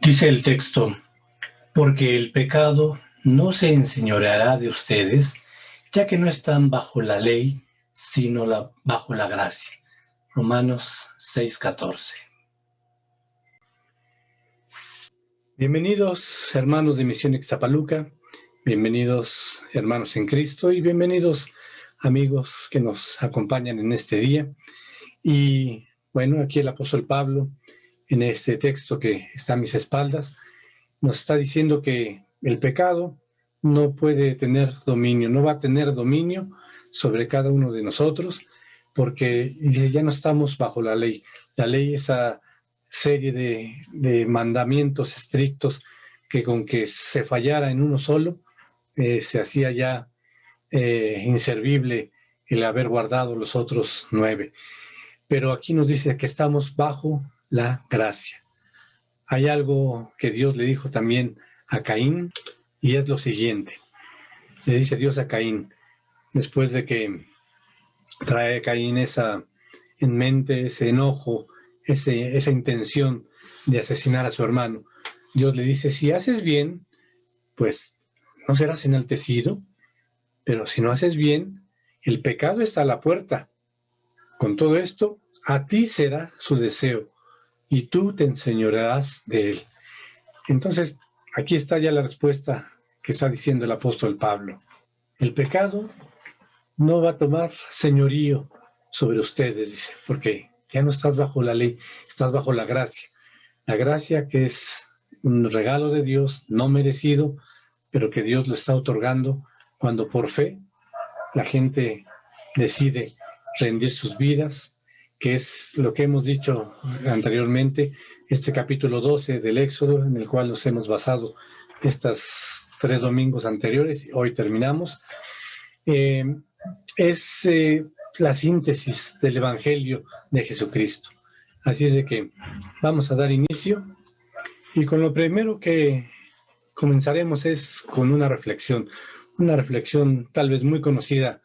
Dice el texto, porque el pecado no se enseñoreará de ustedes, ya que no están bajo la ley, sino bajo la gracia. Romanos 6:14. Bienvenidos, hermanos de Misión Ixtapaluca, bienvenidos, hermanos en Cristo, y bienvenidos, amigos que nos acompañan en este día. Y bueno, aquí el apóstol Pablo, en este texto que está a mis espaldas, nos está diciendo que el pecado no puede tener dominio, no va a tener dominio sobre cada uno de nosotros, porque ya no estamos bajo la ley. La ley, esa serie de mandamientos estrictos que con que se fallara en uno solo, se hacía ya inservible el haber guardado los otros 9. Pero aquí nos dice que estamos bajo la gracia. Hay algo que Dios le dijo también a Caín, y es lo siguiente. Le dice Dios a Caín, después de que trae a Caín en mente ese enojo, esa intención de asesinar a su hermano. Dios le dice, si haces bien, pues no serás enaltecido, pero si no haces bien, el pecado está a la puerta. Con todo esto, a ti será su deseo, y tú te enseñorearás de él. Entonces, aquí está ya la respuesta que está diciendo el apóstol Pablo. El pecado no va a tomar señorío sobre ustedes, dice, porque ya no estás bajo la ley, estás bajo la gracia. La gracia que es un regalo de Dios, no merecido, pero que Dios lo está otorgando cuando por fe la gente decide rendir sus vidas, que es lo que hemos dicho anteriormente, este capítulo 12 del Éxodo, en el cual nos hemos basado estos 3 domingos anteriores, hoy terminamos, es la síntesis del Evangelio de Jesucristo. Así es de que vamos a dar inicio, y con lo primero que comenzaremos es con una reflexión tal vez muy conocida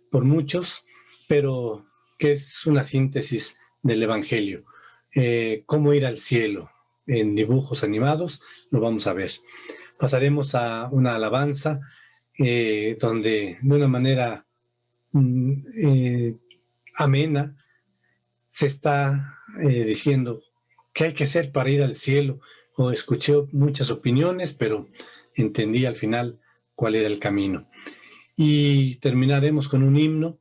por muchos, pero que es una síntesis del Evangelio. Cómo ir al cielo, en dibujos animados, lo vamos a ver. Pasaremos a una alabanza donde de una manera amena se está diciendo qué hay que hacer para ir al cielo. O escuché muchas opiniones, pero entendí al final cuál era el camino. Y terminaremos con un himno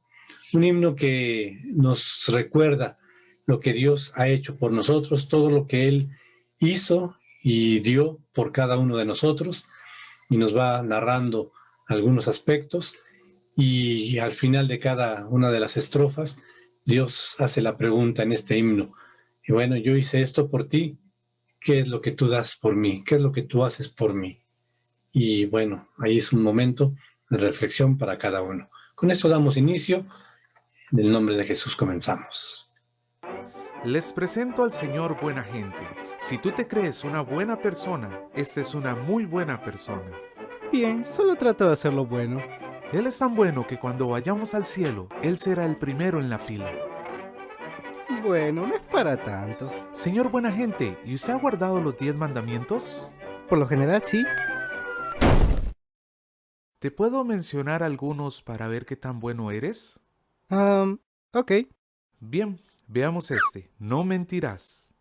que nos recuerda lo que Dios ha hecho por nosotros, todo lo que Él hizo y dio por cada uno de nosotros, y nos va narrando algunos aspectos, y al final de cada una de las estrofas, Dios hace la pregunta en este himno, y bueno, yo hice esto por ti, ¿qué es lo que tú das por mí? ¿Qué es lo que tú haces por mí? Y bueno, ahí es un momento de reflexión para cada uno. Con esto damos inicio. En el nombre de Jesús comenzamos. Les presento al Señor buena gente. Si tú te crees una buena persona, esta es una muy buena persona. Bien, solo trato de hacer lo bueno. Él es tan bueno que cuando vayamos al cielo, Él será el primero en la fila. Bueno, no es para tanto. Señor buena gente, ¿y usted ha guardado los 10 mandamientos? Por lo general, sí. ¿Te puedo mencionar algunos para ver qué tan bueno eres? Ok. Bien, veamos este. No mentirás.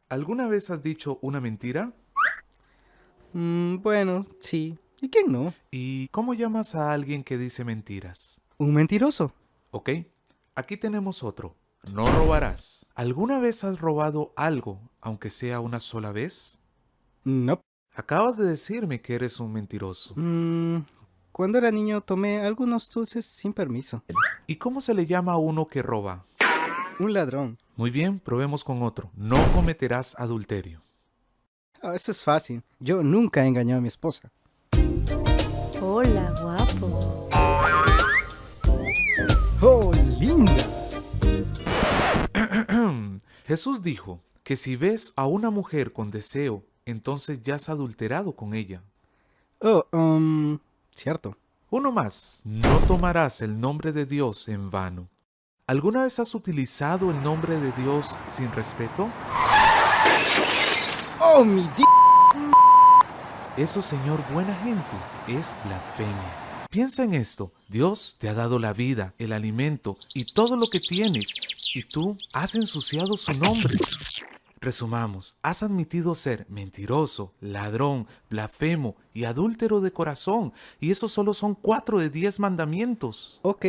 ¿Alguna vez has dicho una mentira? Bueno, sí. ¿Y quién no? ¿Y cómo llamas a alguien que dice mentiras? Un mentiroso. Ok, aquí tenemos otro. No robarás. ¿Alguna vez has robado algo, aunque sea una sola vez? No. Acabas de decirme que eres un mentiroso. Cuando era niño tomé algunos dulces sin permiso. ¿Y cómo se le llama a uno que roba? Un ladrón. Muy bien, probemos con otro. No cometerás adulterio. Eso es fácil. Yo nunca he engañado a mi esposa. Hola, guapo. ¡Oh, linda! Jesús dijo que si ves a una mujer con deseo, entonces ya has adulterado con ella. Oh, cierto. Uno más. No tomarás el nombre de Dios en vano. ¿Alguna vez has utilizado el nombre de Dios sin respeto? ¡Oh, mi Dios! Eso, Señor buena gente, es blasfemia. Piensa en esto, Dios te ha dado la vida, el alimento y todo lo que tienes, y tú has ensuciado su nombre. Resumamos, has admitido ser mentiroso, ladrón, blasfemo y adúltero de corazón, y esos solo son 4 de 10 mandamientos. Ok.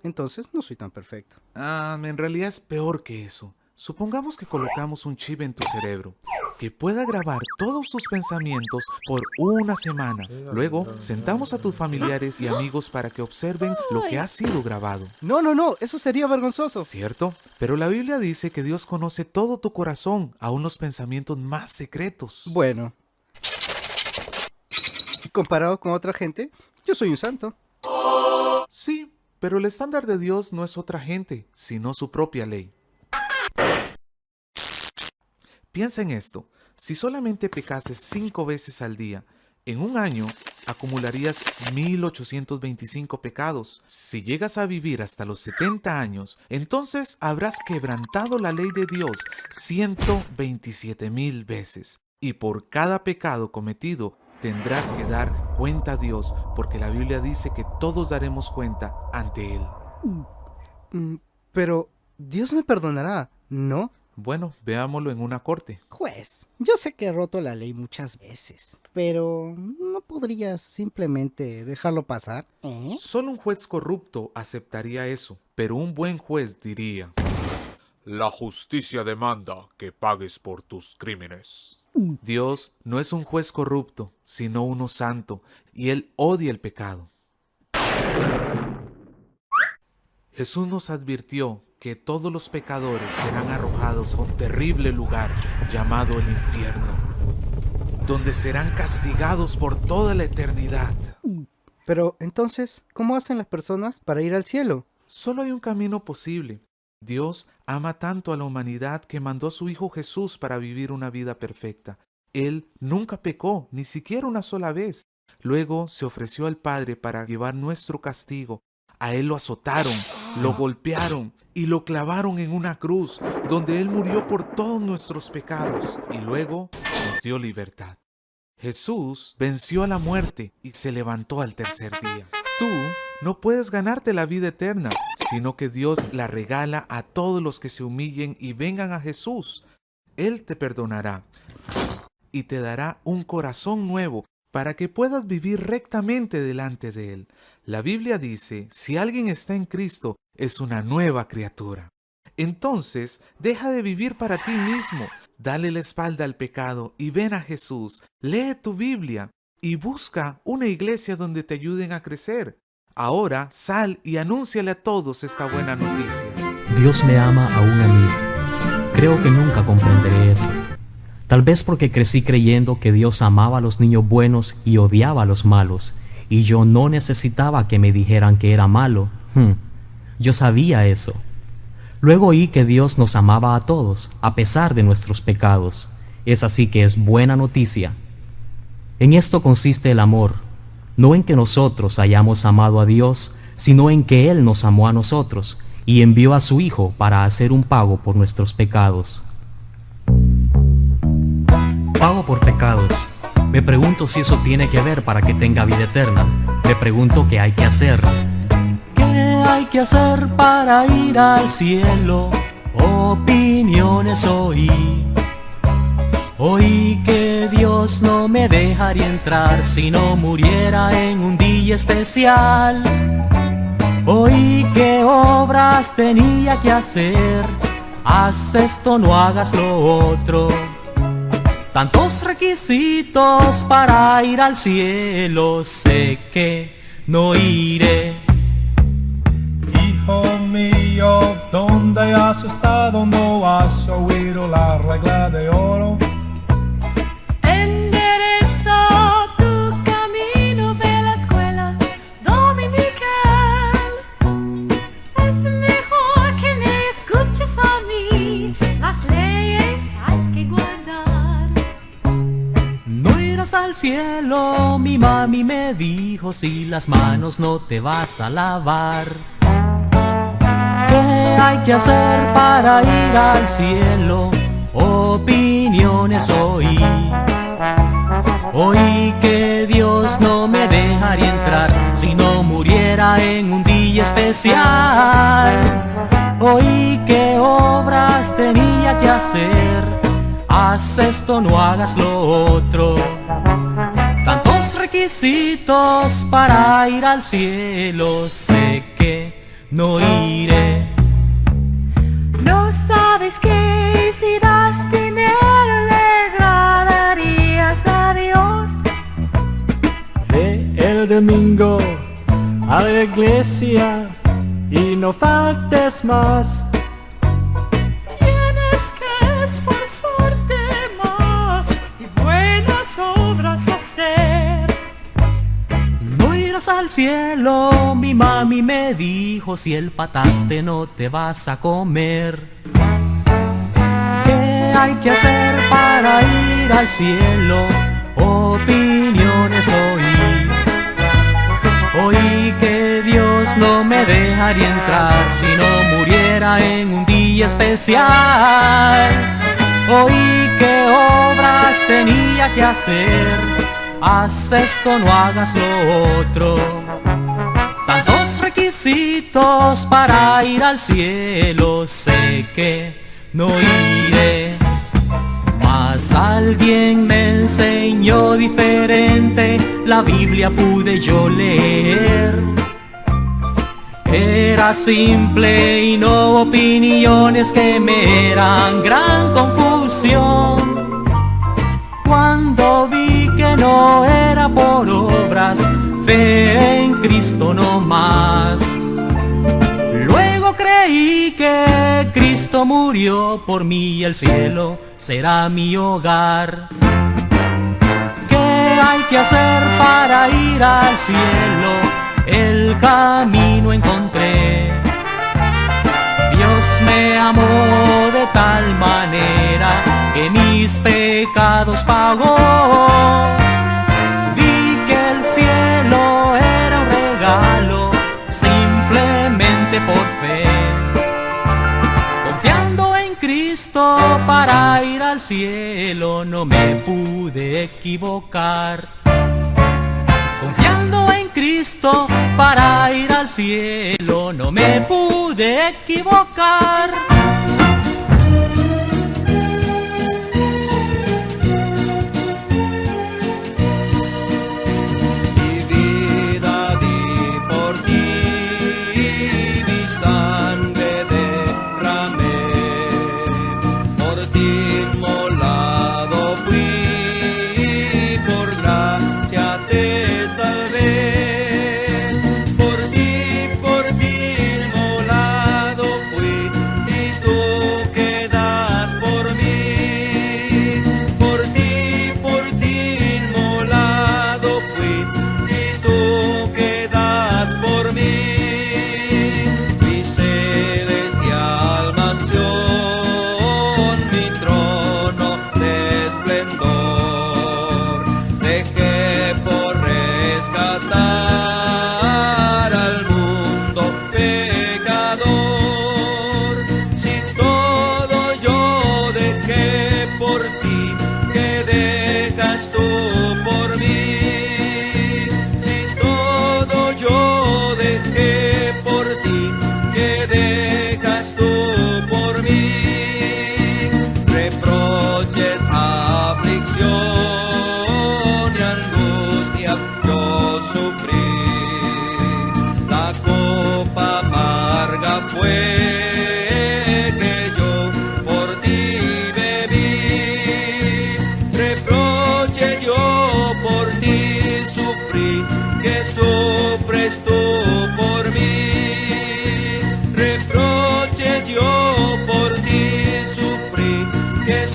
Entonces no soy tan perfecto. En realidad es peor que eso. Supongamos que colocamos un chip en tu cerebro que pueda grabar todos tus pensamientos por una semana. Luego, sentamos a tus familiares y amigos para que observen lo que ha sido grabado. No, eso sería vergonzoso. ¿Cierto? Pero la Biblia dice que Dios conoce todo tu corazón, aún los pensamientos más secretos. Bueno, comparado con otra gente, yo soy un santo. Sí, pero el estándar de Dios no es otra gente, sino su propia ley. Piensa en esto, si solamente pecases 5 veces al día, en un año acumularías 1825 pecados. Si llegas a vivir hasta los 70 años, entonces habrás quebrantado la ley de Dios 127,000 veces. Y por cada pecado cometido tendrás que dar cuenta a Dios, porque la Biblia dice que todos daremos cuenta ante Él. Pero Dios me perdonará, ¿no? Bueno, veámoslo en una corte. Juez, yo sé que he roto la ley muchas veces, pero ¿no podrías simplemente dejarlo pasar? Solo un juez corrupto aceptaría eso, pero un buen juez diría: la justicia demanda que pagues por tus crímenes. Dios no es un juez corrupto, sino uno santo, y Él odia el pecado. Jesús nos advirtió que todos los pecadores serán arrojados a un terrible lugar llamado el infierno, donde serán castigados por toda la eternidad. Pero entonces, ¿cómo hacen las personas para ir al cielo? Solo hay un camino posible. Dios ama tanto a la humanidad que mandó a su Hijo Jesús para vivir una vida perfecta. Él nunca pecó, ni siquiera una sola vez. Luego se ofreció al Padre para llevar nuestro castigo. A Él lo azotaron, lo golpearon y lo clavaron en una cruz, donde Él murió por todos nuestros pecados y luego nos dio libertad. Jesús venció a la muerte y se levantó al tercer día. Tú no puedes ganarte la vida eterna, sino que Dios la regala a todos los que se humillen y vengan a Jesús. Él te perdonará y te dará un corazón nuevo para que puedas vivir rectamente delante de Él. La Biblia dice, si alguien está en Cristo, es una nueva criatura. Entonces, deja de vivir para ti mismo, dale la espalda al pecado y ven a Jesús. Lee tu Biblia y busca una iglesia donde te ayuden a crecer. Ahora, sal y anúnciale a todos esta buena noticia. Dios me ama aún a mí. Creo que nunca comprenderé eso. Tal vez porque crecí creyendo que Dios amaba a los niños buenos y odiaba a los malos, y yo no necesitaba que me dijeran que era malo. Yo sabía eso. Luego oí que Dios nos amaba a todos, a pesar de nuestros pecados. Es así que es buena noticia. En esto consiste el amor, no en que nosotros hayamos amado a Dios, sino en que Él nos amó a nosotros y envió a su Hijo para hacer un pago por nuestros pecados. Pago por pecados. Me pregunto si eso tiene que ver para que tenga vida eterna. Me pregunto qué hay que hacer. ¿Qué hay que hacer para ir al cielo? Opiniones oí. Oí que Dios no me dejaría entrar si no muriera en un día especial. Oí que obras tenía que hacer. Haz esto, no hagas lo otro. Tantos requisitos para ir al cielo, sé que no iré. Hijo mío, ¿dónde has estado? ¿No has oído la regla de oro? Endereza tu camino de la escuela dominical. Es mejor que me escuches a mí, las leyes hay que guardar. No irás al cielo, mi mami me dijo, si las manos no te vas a lavar. ¿Qué hay que hacer para ir al cielo? Opiniones oí. Oí que Dios no me dejaría entrar si no muriera en un día especial. Oí que obras tenía que hacer, haz esto, no hagas lo otro. Tantos requisitos para ir al cielo, sé que no iré. No sabes que si das dinero le agradarías a Dios. Ve el domingo a la iglesia y no faltes más. Tienes que esforzarte más y buenas obras hacer. No irás al cielo, mi mami me dijo, si el pataste no te vas a comer. ¿Qué hay que hacer para ir al cielo? Opiniones oí. Oí que Dios no me dejaría entrar si no muriera en un día especial. Oí que obras tenía que hacer, haz esto, no hagas lo otro. Tantos requisitos para ir al cielo, sé que no iré. Mas alguien me enseñó diferente, la Biblia pude yo leer. Era simple y no opiniones que me eran gran confusión. Cuando vi que no era por obras, fe en Cristo no más. Luego creí que Cristo murió por mí y el cielo será mi hogar. ¿Qué hay que hacer para ir al cielo? El camino encontré. Dios me amó de tal manera que mis pecados pagó. Vi que el cielo era un regalo simplemente por fe. Confiando en Cristo para ir al cielo no me pude equivocar. Confiando en Cristo para ir al cielo no me pude equivocar. Reproche yo por ti sufrí, que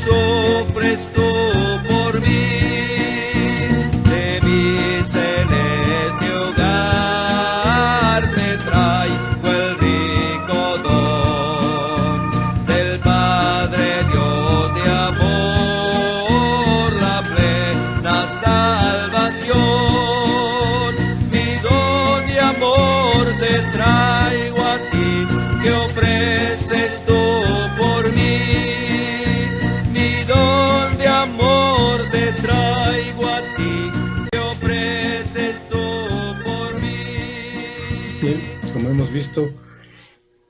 Cristo,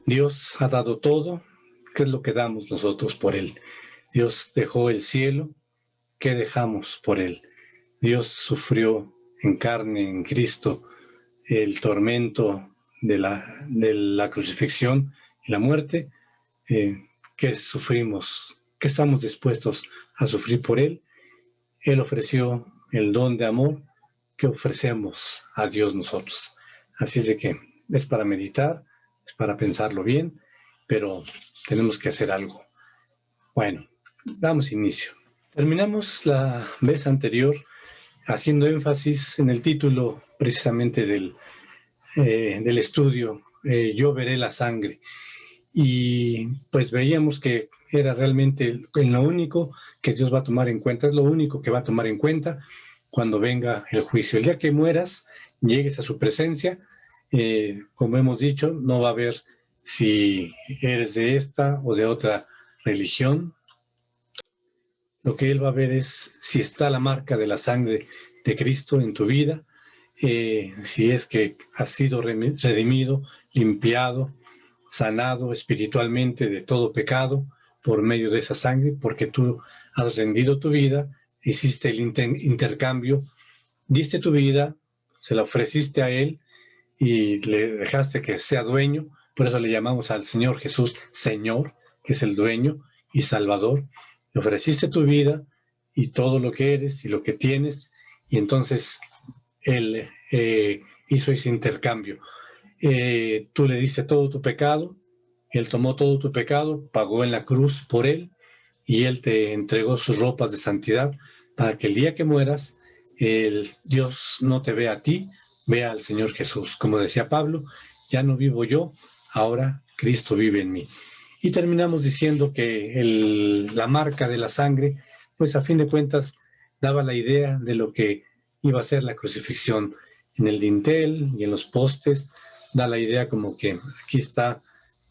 Dios ha dado todo. ¿Qué es lo que damos nosotros por Él? Dios dejó el cielo. ¿Qué dejamos por Él? Dios sufrió en carne, en Cristo, el tormento de la crucifixión y la muerte. ¿Qué sufrimos? ¿Qué estamos dispuestos a sufrir por Él? Él ofreció el don de amor. ¿Qué ofrecemos a Dios nosotros? Así es de que es para meditar, es para pensarlo bien, pero tenemos que hacer algo. Bueno, damos inicio. Terminamos la vez anterior haciendo énfasis en el título precisamente del estudio, Yo veré la sangre. Y pues veíamos que era realmente lo único que Dios va a tomar en cuenta, es lo único que va a tomar en cuenta cuando venga el juicio. El día que mueras, llegues a su presencia, como hemos dicho, no va a ver si eres de esta o de otra religión. Lo que Él va a ver es si está la marca de la sangre de Cristo en tu vida, si es que has sido redimido, limpiado, sanado espiritualmente de todo pecado por medio de esa sangre, porque tú has rendido tu vida, hiciste el intercambio, diste tu vida, se la ofreciste a Él y le dejaste que sea dueño. Por eso le llamamos al Señor Jesús Señor, que es el dueño y Salvador. Le ofreciste tu vida y todo lo que eres y lo que tienes, y entonces Él hizo ese intercambio. Tú le diste todo tu pecado, Él tomó todo tu pecado, pagó en la cruz por Él, y Él te entregó sus ropas de santidad para que el día que mueras, Dios no te vea a ti, vea al Señor Jesús. Como decía Pablo, ya no vivo yo, ahora Cristo vive en mí. Y terminamos diciendo que la marca de la sangre, pues a fin de cuentas, daba la idea de lo que iba a ser la crucifixión. En el dintel y en los postes, da la idea como que aquí está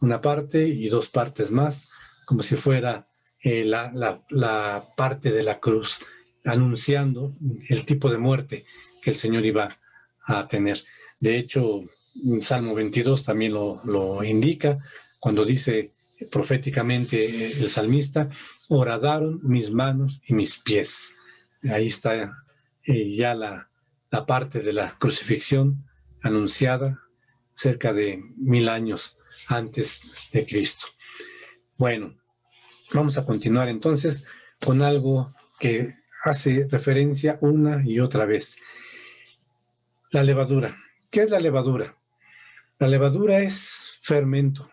una parte y dos partes más, como si fuera la parte de la cruz, anunciando el tipo de muerte que el Señor iba a tener. De hecho, Salmo 22 también lo indica, cuando dice proféticamente el salmista, horadaron mis manos y mis pies. Ahí está ya la parte de la crucifixión anunciada cerca de 1000 años antes de Cristo. Bueno, vamos a continuar entonces con algo que hace referencia una y otra vez. La levadura. ¿Qué es la levadura? La levadura es fermento.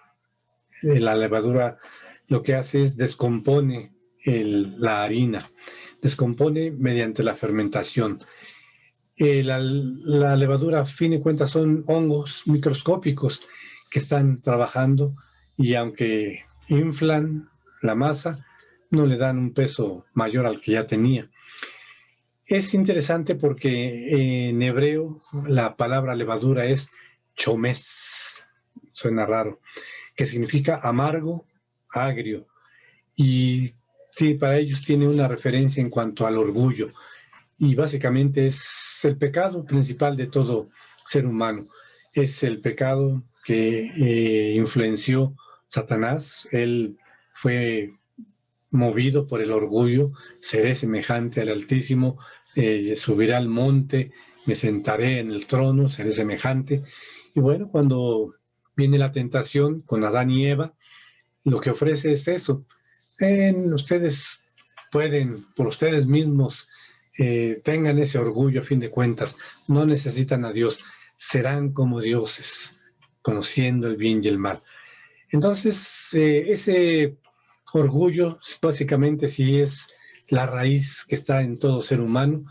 La levadura lo que hace es descompone la harina, descompone mediante la fermentación. La levadura, a fin de cuentas, son hongos microscópicos que están trabajando, y aunque inflan la masa, no le dan un peso mayor al que ya tenía. Es interesante porque en hebreo la palabra levadura es chomes, suena raro, que significa amargo, agrio, y sí, para ellos tiene una referencia en cuanto al orgullo, y básicamente es el pecado principal de todo ser humano. Es el pecado que influenció Satanás. Él fue movido por el orgullo: seré semejante al Altísimo, subiré al monte, me sentaré en el trono, seré semejante. Y bueno, cuando viene la tentación con Adán y Eva, lo que ofrece es eso. Ustedes pueden, por ustedes mismos, tengan ese orgullo a fin de cuentas, no necesitan a Dios, serán como dioses, conociendo el bien y el mal. Entonces, ese orgullo básicamente sí es la raíz que está en todo ser humano,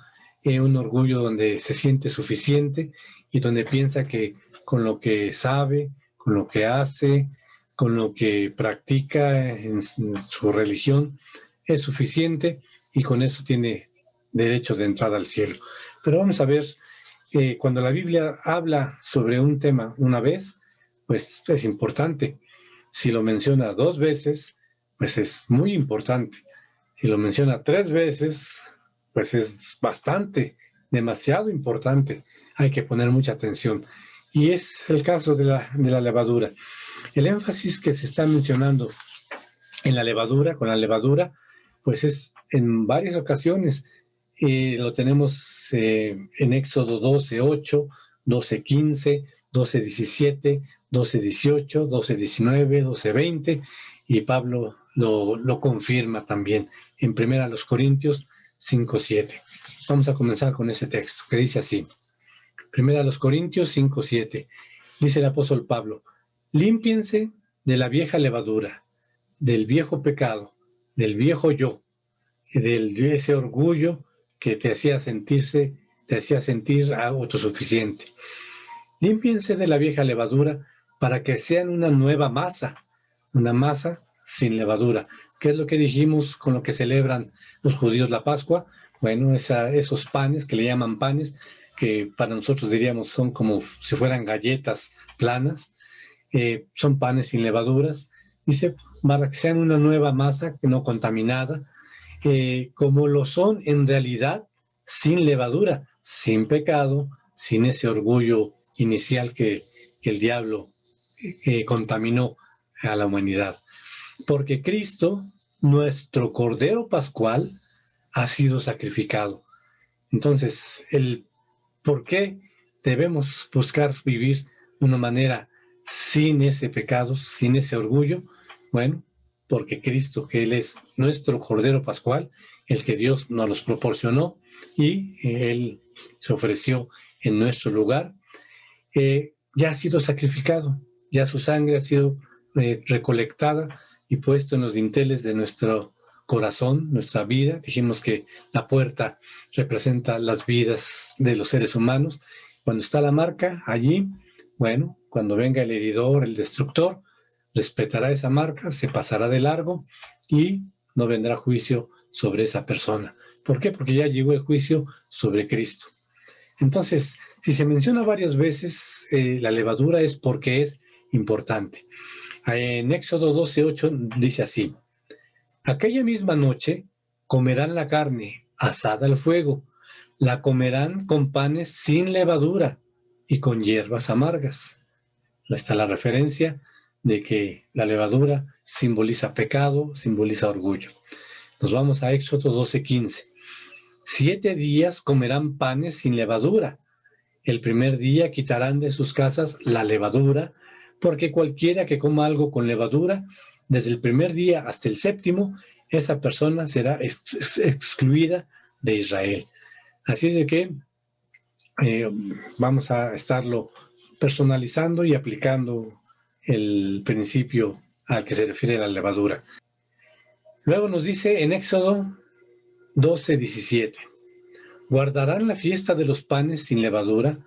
un orgullo donde se siente suficiente y donde piensa que con lo que sabe, con lo que hace, con lo que practica en su religión, es suficiente, y con eso tiene derecho de entrada al cielo. Pero vamos a ver, cuando la Biblia habla sobre un tema una vez, pues es importante. Si lo menciona 2 veces, pues es muy importante. Si lo menciona 3 veces, pues es bastante, demasiado importante. Hay que poner mucha atención. Y es el caso de la levadura. El énfasis que se está mencionando en la levadura, con la levadura, pues es en varias ocasiones. Lo tenemos en Éxodo 12:8, 12:15, 12:17, 12:18, 12:19, 12:20, y Pablo lo confirma también en 1 Corintios 5:7. Vamos a comenzar con ese texto que dice así. 1 Corintios 5:7. Dice el apóstol Pablo: límpiense de la vieja levadura, del viejo pecado, del viejo yo, de ese orgullo que te hacía sentir autosuficiente. Límpiense de la vieja levadura para que sean una nueva masa, una masa sin levadura. ¿Qué es lo que dijimos con lo que celebran los judíos la Pascua? Bueno, esos panes que le llaman panes, que para nosotros diríamos son como si fueran galletas planas, son panes sin levaduras. Dice, para que sean una nueva masa que no contaminada, como lo son en realidad, sin levadura, sin pecado, sin ese orgullo inicial que el diablo contaminó a la humanidad. Porque Cristo, nuestro Cordero Pascual, ha sido sacrificado. Entonces, ¿por qué debemos buscar vivir de una manera sin ese pecado, sin ese orgullo? Bueno, porque Cristo, que Él es nuestro Cordero Pascual, el que Dios nos los proporcionó, y Él se ofreció en nuestro lugar, ya ha sido sacrificado, ya su sangre ha sido recolectada y puesto en los dinteles de nuestro corazón, nuestra vida. Dijimos que la puerta representa las vidas de los seres humanos. Cuando está la marca allí, bueno, cuando venga el heridor, el destructor, respetará esa marca, se pasará de largo y no vendrá juicio sobre esa persona. ¿Por qué? Porque ya llegó el juicio sobre Cristo. Entonces, si se menciona varias veces la levadura, es porque es importante. En Éxodo 12:8 dice así: aquella misma noche comerán la carne asada al fuego, la comerán con panes sin levadura y con hierbas amargas. Ahí está la referencia de que la levadura simboliza pecado, simboliza orgullo. Nos vamos a Éxodo 12:15. 7 días comerán panes sin levadura. El primer día quitarán de sus casas la levadura, porque cualquiera que coma algo con levadura, desde el primer día hasta el 7º, esa persona será excluida de Israel. Así es de que vamos a estarlo personalizando y aplicando el principio al que se refiere la levadura. Luego nos dice en Éxodo 12:17: guardarán la fiesta de los panes sin levadura,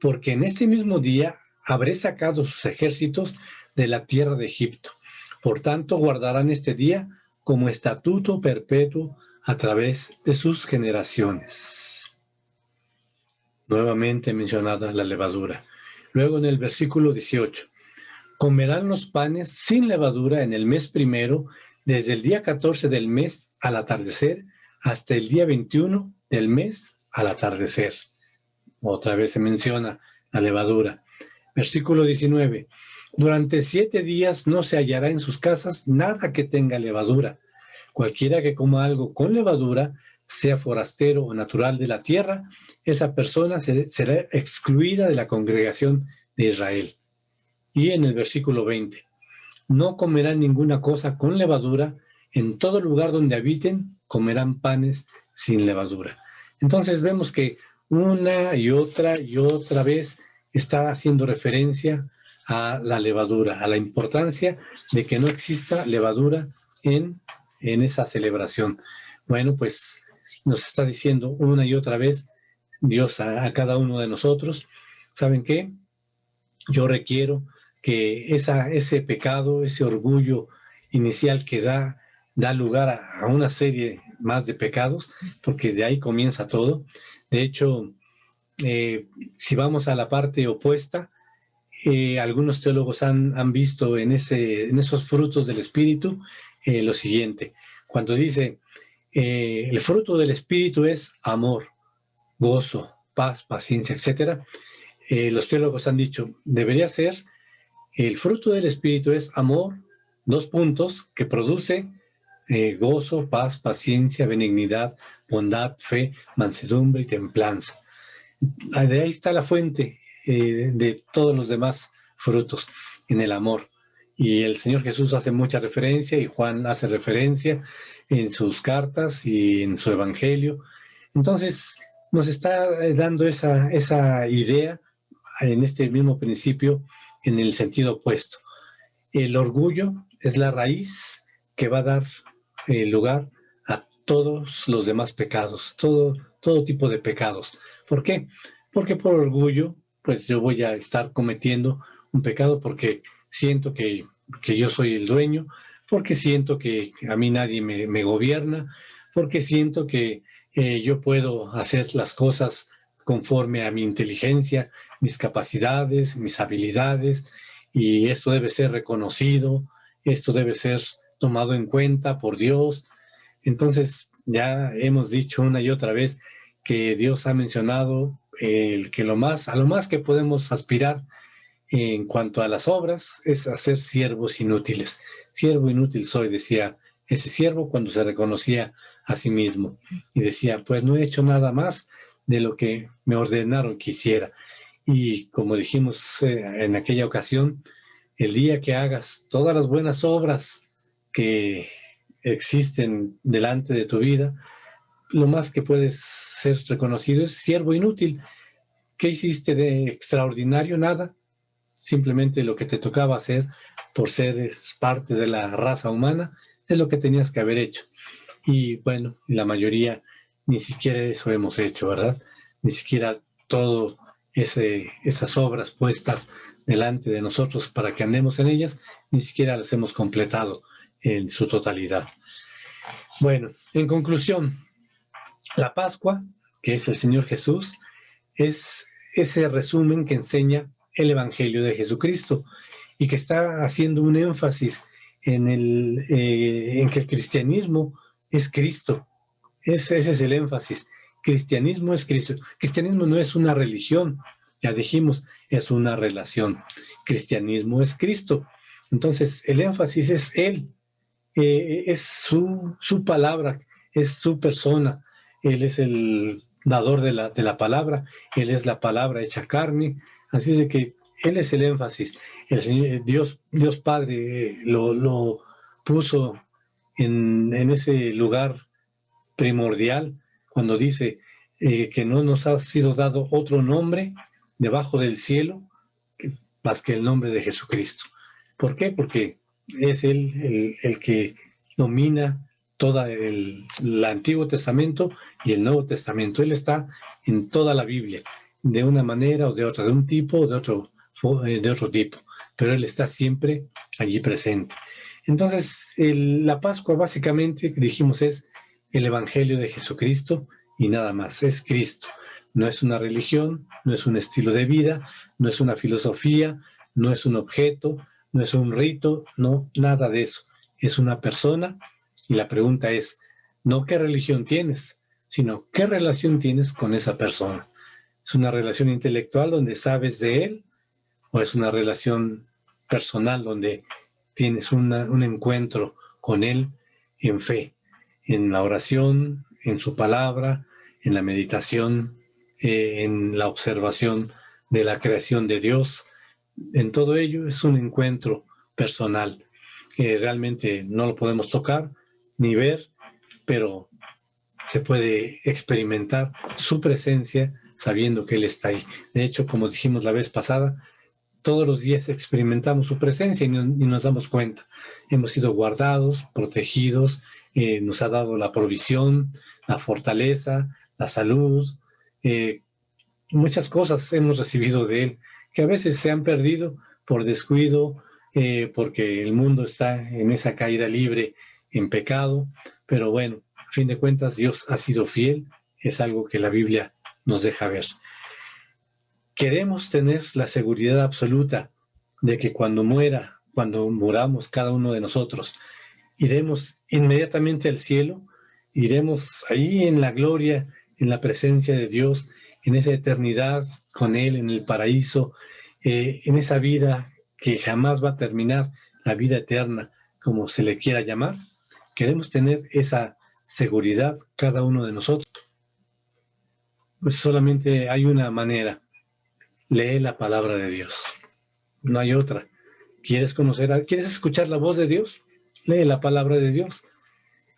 porque en este mismo día habré sacado sus ejércitos de la tierra de Egipto. Por tanto, guardarán este día como estatuto perpetuo a través de sus generaciones. Nuevamente mencionada la levadura. Luego en el versículo 18: comerán los panes sin levadura en el mes primero, desde el día 14 del mes al atardecer, hasta el día 21 del mes al atardecer. Otra vez se menciona la levadura. Versículo 19: durante 7 días no se hallará en sus casas nada que tenga levadura. Cualquiera que coma algo con levadura, sea forastero o natural de la tierra, esa persona será excluida de la congregación de Israel. Y en el versículo 20: no comerán ninguna cosa con levadura, en todo lugar donde habiten comerán panes sin levadura. Entonces vemos que una y otra vez está haciendo referencia a la levadura, a la importancia de que no exista levadura en esa celebración. Bueno, pues nos está diciendo una y otra vez Dios a cada uno de nosotros: ¿saben qué? Yo requiero que ese pecado, ese orgullo inicial que da lugar a una serie más de pecados, porque de ahí comienza todo. De hecho, si vamos a la parte opuesta, algunos teólogos han visto en esos frutos del Espíritu lo siguiente. Cuando dice, el fruto del Espíritu es amor, gozo, paz, paciencia, etc. los teólogos han dicho, debería ser, el fruto del Espíritu es amor, 2 puntos, que produce gozo, paz, paciencia, benignidad, bondad, fe, mansedumbre y templanza. De ahí está la fuente de todos los demás frutos, en el amor. Y el Señor Jesús hace mucha referencia, y Juan hace referencia en sus cartas y en su Evangelio. Entonces, nos está dando esa idea en este mismo principio en el sentido opuesto. El orgullo es la raíz que va a dar lugar a todos los demás pecados, todo tipo de pecados. ¿Por qué? Porque por orgullo, pues yo voy a estar cometiendo un pecado porque siento que yo soy el dueño, porque siento que a mí nadie me gobierna, porque siento que yo puedo hacer las cosas conforme a mi inteligencia, mis capacidades, mis habilidades, y esto debe ser reconocido, esto debe ser tomado en cuenta por Dios. Entonces, ya hemos dicho una y otra vez que Dios ha mencionado que a lo más que podemos aspirar en cuanto a las obras es hacer siervos inútiles. Siervo inútil soy, decía ese siervo cuando se reconocía a sí mismo. Y decía, pues no he hecho nada más de lo que me ordenaron que hiciera. Y como dijimos en aquella ocasión, el día que hagas todas las buenas obras que existen delante de tu vida, lo más que puedes ser reconocido es siervo inútil. ¿Qué hiciste de extraordinario? Nada. Simplemente lo que te tocaba hacer por ser parte de la raza humana es lo que tenías que haber hecho. Y bueno, la mayoría ni siquiera eso hemos hecho, ¿verdad? Ni siquiera todo esas obras puestas delante de nosotros para que andemos en ellas, ni siquiera las hemos completado en su totalidad. Bueno, en conclusión, la Pascua, que es el Señor Jesús, es ese resumen que enseña el Evangelio de Jesucristo y que está haciendo un énfasis en que el cristianismo es Cristo. Ese es el énfasis. Cristianismo es Cristo. Cristianismo no es una religión, ya dijimos, es una relación. Cristianismo es Cristo. Entonces, el énfasis es Él, es su palabra, es su persona. Él es el dador de la palabra, Él es la palabra hecha carne. Así es de que Él es el énfasis. El Señor, Dios Padre lo puso en ese lugar primordial cuando dice que no nos ha sido dado otro nombre debajo del cielo más que el nombre de Jesucristo. ¿Por qué? Porque es Él el que domina todo el Antiguo Testamento y el Nuevo Testamento. Él está en toda la Biblia, de una manera o de otra, de un tipo o de otro tipo, pero Él está siempre allí presente. Entonces, la Pascua básicamente, dijimos, es el Evangelio de Jesucristo y nada más, es Cristo. No es una religión, no es un estilo de vida, no es una filosofía, no es un objeto, no es un rito, no, nada de eso. Es una persona y la pregunta es, no qué religión tienes, sino qué relación tienes con esa persona. ¿Es una relación intelectual donde sabes de él o es una relación personal donde tienes un encuentro con él en fe, en la oración, en su palabra, en la meditación, en la observación de la creación de Dios? En todo ello es un encuentro personal que realmente no lo podemos tocar ni ver, pero se puede experimentar su presencia sabiendo que Él está ahí. De hecho, como dijimos la vez pasada, todos los días experimentamos su presencia y nos damos cuenta. Hemos sido guardados, protegidos, nos ha dado la provisión, la fortaleza, la salud, muchas cosas hemos recibido de Él, que a veces se han perdido por descuido, porque el mundo está en esa caída libre, en pecado, pero bueno, a fin de cuentas Dios ha sido fiel, es algo que la Biblia nos deja ver. Queremos tener la seguridad absoluta de que cuando muramos cada uno de nosotros, iremos inmediatamente al cielo, iremos ahí en la gloria, en la presencia de Dios, en esa eternidad con Él, en el paraíso, en esa vida que jamás va a terminar, la vida eterna, como se le quiera llamar. Queremos tener esa seguridad cada uno de nosotros. Pues solamente hay una manera: lee la palabra de Dios. No hay otra. ¿Quieres quieres escuchar la voz de Dios? Lee la palabra de Dios.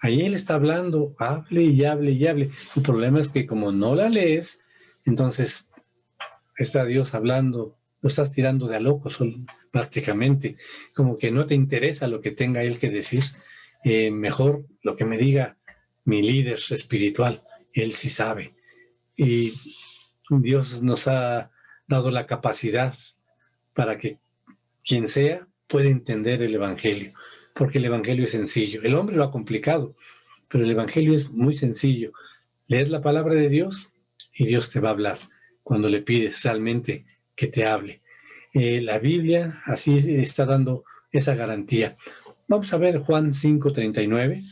Ahí Él está hablando, hable y hable y hable. El problema es que como no la lees, entonces está Dios hablando, lo estás tirando de a loco prácticamente, como que no te interesa lo que tenga Él que decir. Mejor lo que me diga mi líder espiritual, Él sí sabe. Y Dios nos ha dado la capacidad para que quien sea pueda entender el Evangelio, porque el Evangelio es sencillo. El hombre lo ha complicado, pero el Evangelio es muy sencillo. Lees la palabra de Dios y Dios te va a hablar cuando le pides realmente que te hable. La Biblia así está dando esa garantía. Vamos a ver Juan 5:39,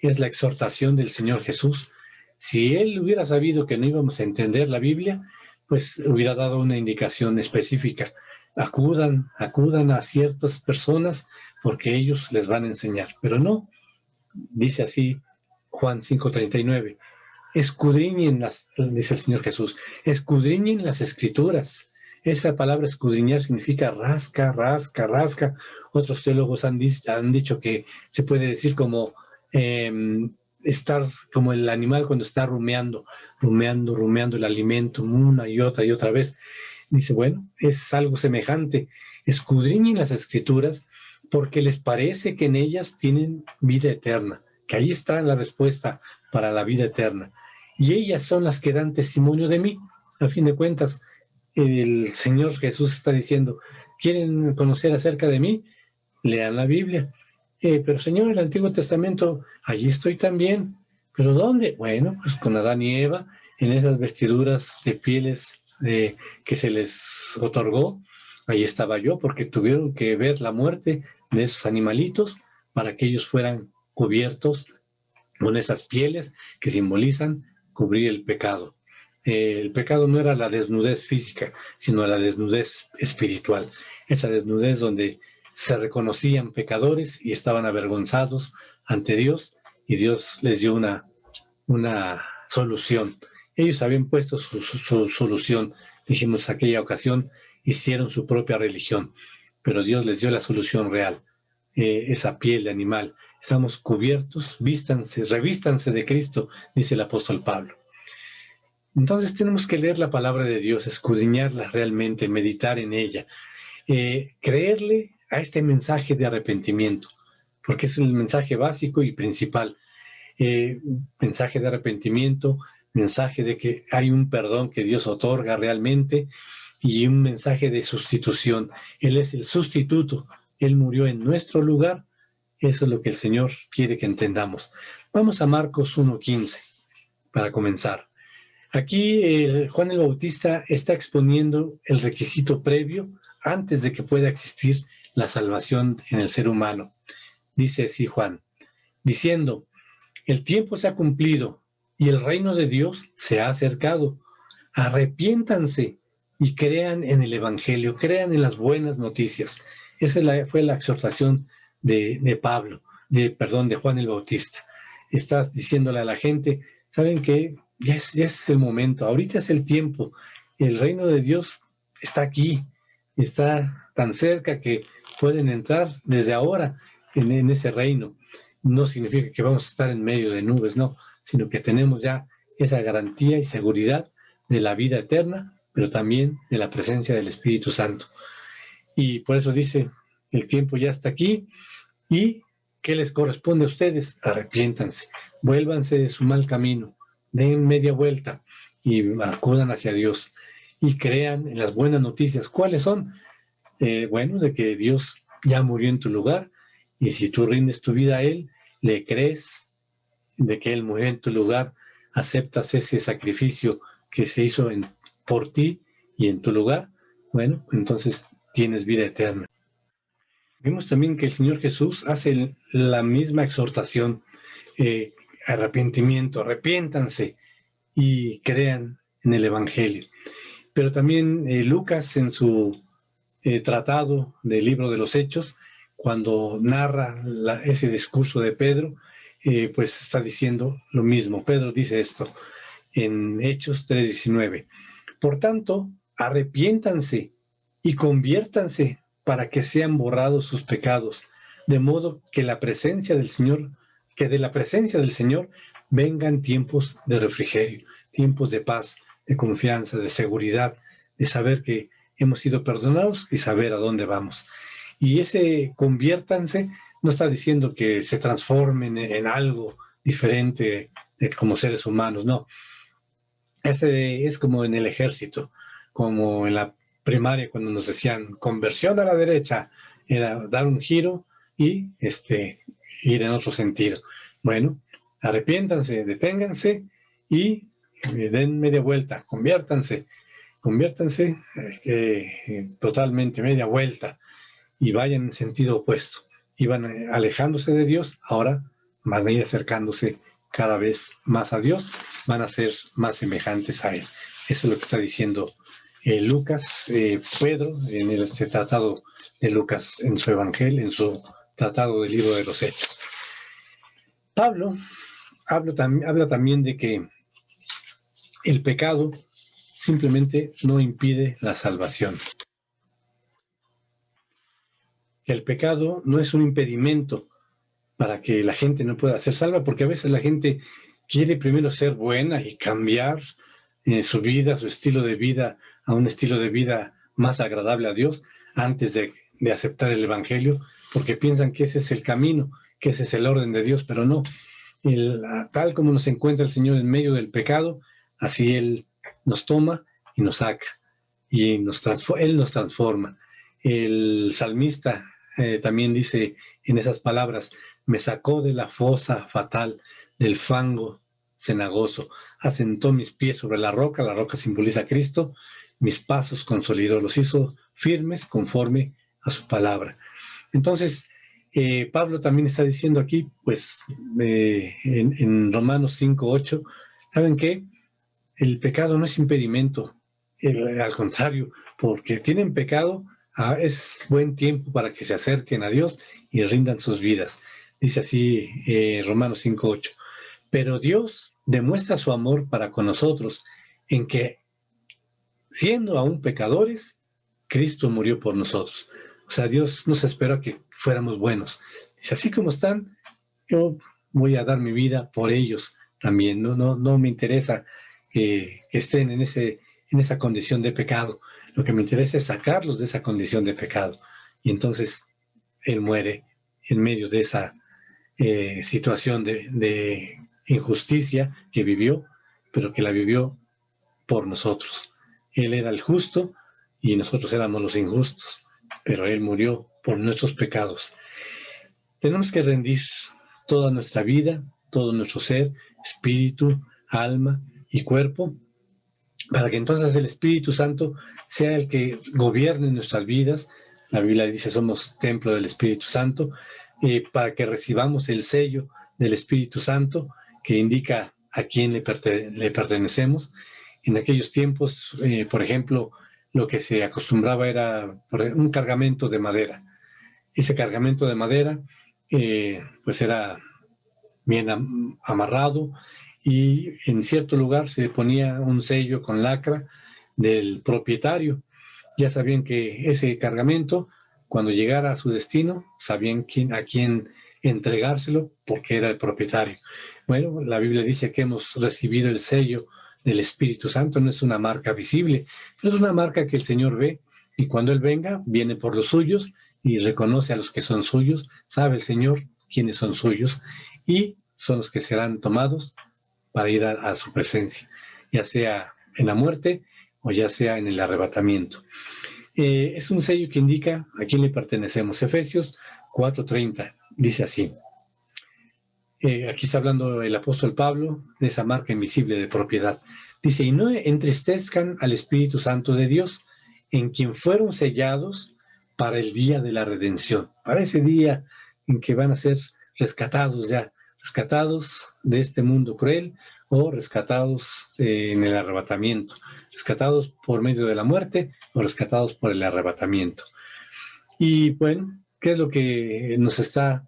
es la exhortación del Señor Jesús. Si Él hubiera sabido que no íbamos a entender la Biblia, pues hubiera dado una indicación específica. Acudan a ciertas personas porque ellos les van a enseñar. Pero no, dice así Juan 5:39, escudriñen dice el Señor Jesús, escudriñen las Escrituras. Esa palabra escudriñar significa rasca, rasca, rasca. Otros teólogos han dicho que se puede decir como estar como el animal cuando está rumeando el alimento una y otra vez. Dice, bueno, es algo semejante. Escudriñen las Escrituras porque les parece que en ellas tienen vida eterna, que ahí está la respuesta para la vida eterna. Y ellas son las que dan testimonio de mí. A fin de cuentas, el Señor Jesús está diciendo, ¿quieren conocer acerca de mí? Lean la Biblia. Pero Señor, el Antiguo Testamento, allí estoy también. ¿Pero dónde? Bueno, pues con Adán y Eva, en esas vestiduras de pieles que se les otorgó, ahí estaba yo, porque tuvieron que ver la muerte de esos animalitos para que ellos fueran cubiertos con esas pieles que simbolizan cubrir el pecado. El pecado no era la desnudez física, sino la desnudez espiritual. Esa desnudez donde se reconocían pecadores y estaban avergonzados ante Dios, y Dios les dio una solución. Ellos habían puesto su solución, dijimos aquella ocasión, hicieron su propia religión, pero Dios les dio la solución real, esa piel de animal. Estamos cubiertos, revístanse de Cristo, dice el apóstol Pablo. Entonces tenemos que leer la palabra de Dios, escudriñarla realmente, meditar en ella, creerle a este mensaje de arrepentimiento, porque es el mensaje básico y principal. Mensaje de arrepentimiento, mensaje de que hay un perdón que Dios otorga realmente, y un mensaje de sustitución. Él es el sustituto, Él murió en nuestro lugar. Eso es lo que el Señor quiere que entendamos. Vamos a Marcos 1:15 para comenzar. Aquí Juan el Bautista está exponiendo el requisito previo antes de que pueda existir la salvación en el ser humano. Dice así Juan, diciendo, el tiempo se ha cumplido y el reino de Dios se ha acercado. Arrepiéntanse y crean en el Evangelio, crean en las buenas noticias. Esa fue la exhortación de Juan el Bautista. Está diciéndole a la gente, ¿saben qué? Ya es el momento, ahorita es el tiempo. El reino de Dios está aquí, está tan cerca que pueden entrar desde ahora en ese reino. No significa que vamos a estar en medio de nubes, no, sino que tenemos ya esa garantía y seguridad de la vida eterna, pero también de la presencia del Espíritu Santo. Y por eso dice, el tiempo ya está aquí, y ¿qué les corresponde a ustedes? Arrepiéntanse, vuélvanse de su mal camino, den media vuelta y acudan hacia Dios y crean en las buenas noticias. ¿Cuáles son? Bueno, de que Dios ya murió en tu lugar, y si tú rindes tu vida a Él, le crees de que Él murió en tu lugar, aceptas ese sacrificio que se hizo por ti y en tu lugar, bueno, entonces tienes vida eterna. Vemos también que el Señor Jesús hace la misma exhortación, arrepentimiento, arrepiéntanse y crean en el Evangelio. Pero también Lucas en su tratado del libro de los Hechos, cuando narra ese discurso de Pedro, pues está diciendo lo mismo. Pedro dice esto en Hechos 3:19. Por tanto, arrepiéntanse y conviértanse para que sean borrados sus pecados, de modo que de la presencia del Señor vengan tiempos de refrigerio, tiempos de paz, de confianza, de seguridad, de saber que hemos sido perdonados y saber a dónde vamos. Y ese conviértanse no está diciendo que se transformen en algo diferente como seres humanos, no. Ese es como en el ejército, como en la primaria cuando nos decían conversión a la derecha, era dar un giro y ir en otro sentido. Bueno, arrepiéntanse, deténganse y den media vuelta, conviértanse totalmente media vuelta y vayan en sentido opuesto. Iban alejándose de Dios, ahora van a ir acercándose cada vez más a Dios, van a ser más semejantes a Él. Eso es lo que está diciendo Lucas, Pedro, en este tratado de Lucas, en su Evangelio, en su tratado del libro de los Hechos. Pablo habla también de que el pecado simplemente no impide la salvación. El pecado no es un impedimento para que la gente no pueda ser salva, porque a veces la gente quiere primero ser buena y cambiar su vida, su estilo de vida, a un estilo de vida más agradable a Dios, antes de aceptar el Evangelio, porque piensan que ese es el camino, que ese es el orden de Dios, pero no. Tal como nos encuentra el Señor en medio del pecado, así Él nos toma y nos saca, y Él nos transforma. El salmista también dice en esas palabras: me sacó de la fosa fatal, del fango cenagoso, asentó mis pies sobre la roca simboliza a Cristo, mis pasos consolidó, los hizo firmes conforme a su palabra. Entonces, Pablo también está diciendo aquí, pues, en Romanos 5:8, ¿saben qué? El pecado no es impedimento, al contrario, porque tienen pecado, es buen tiempo para que se acerquen a Dios y rindan sus vidas. Dice así Romanos 5:8. Pero Dios demuestra su amor para con nosotros en que, siendo aún pecadores, Cristo murió por nosotros. O sea, Dios nos esperó a que fuéramos buenos. Dice, así como están, yo voy a dar mi vida por ellos también. No me interesa que estén en esa condición de pecado. Lo que me interesa es sacarlos de esa condición de pecado. Y entonces Él muere en medio de esa situación de injusticia que vivió, pero que la vivió por nosotros. Él era el justo y nosotros éramos los injustos, pero Él murió por nuestros pecados. Tenemos que rendir toda nuestra vida, todo nuestro ser, espíritu, alma y cuerpo, para que entonces el Espíritu Santo sea el que gobierne nuestras vidas. La Biblia dice somos templo del Espíritu Santo, para que recibamos el sello del Espíritu Santo que indica a quién le pertenecemos. En aquellos tiempos, por ejemplo, lo que se acostumbraba era un cargamento de madera. Ese cargamento de madera pues era bien amarrado y en cierto lugar se ponía un sello con lacra del propietario. Ya sabían que ese cargamento, cuando llegara a su destino, sabían a quién entregárselo porque era el propietario. Bueno, la Biblia dice que hemos recibido el sello del Espíritu Santo. No es una marca visible, pero es una marca que el Señor ve, y cuando Él venga, viene por los suyos y reconoce a los que son suyos. Sabe el Señor quiénes son suyos y son los que serán tomados para ir a su presencia, ya sea en la muerte o ya sea en el arrebatamiento. Es un sello que indica a quién le pertenecemos. Efesios 4:30 dice así. Aquí está hablando el apóstol Pablo de esa marca invisible de propiedad. Dice, y no entristezcan al Espíritu Santo de Dios, en quien fueron sellados para el día de la redención, para ese día en que van a ser rescatados ya, rescatados de este mundo cruel o rescatados en el arrebatamiento, rescatados por medio de la muerte o rescatados por el arrebatamiento. Y bueno, ¿qué es lo que nos está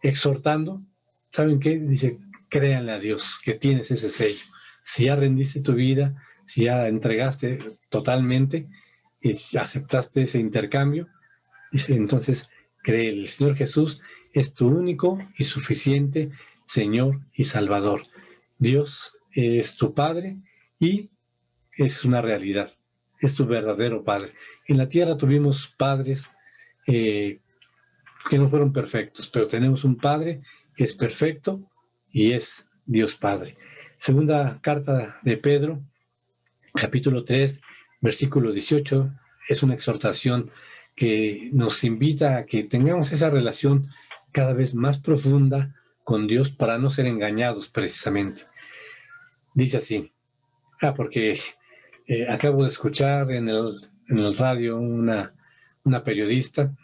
exhortando? ¿Saben qué? Dice, créanle a Dios que tienes ese sello. Si ya rendiste tu vida, si ya entregaste totalmente y si aceptaste ese intercambio, dice, entonces créele. El Señor Jesús es tu único y suficiente Señor y Salvador. Dios es tu Padre y es una realidad, es tu verdadero Padre. En la tierra tuvimos padres que no fueron perfectos, pero tenemos un Padre que es perfecto y es Dios Padre. Segunda carta de Pedro, capítulo 3, versículo 18, es una exhortación que nos invita a que tengamos esa relación cada vez más profunda con Dios para no ser engañados precisamente. Dice así, porque acabo de escuchar en el radio una periodista,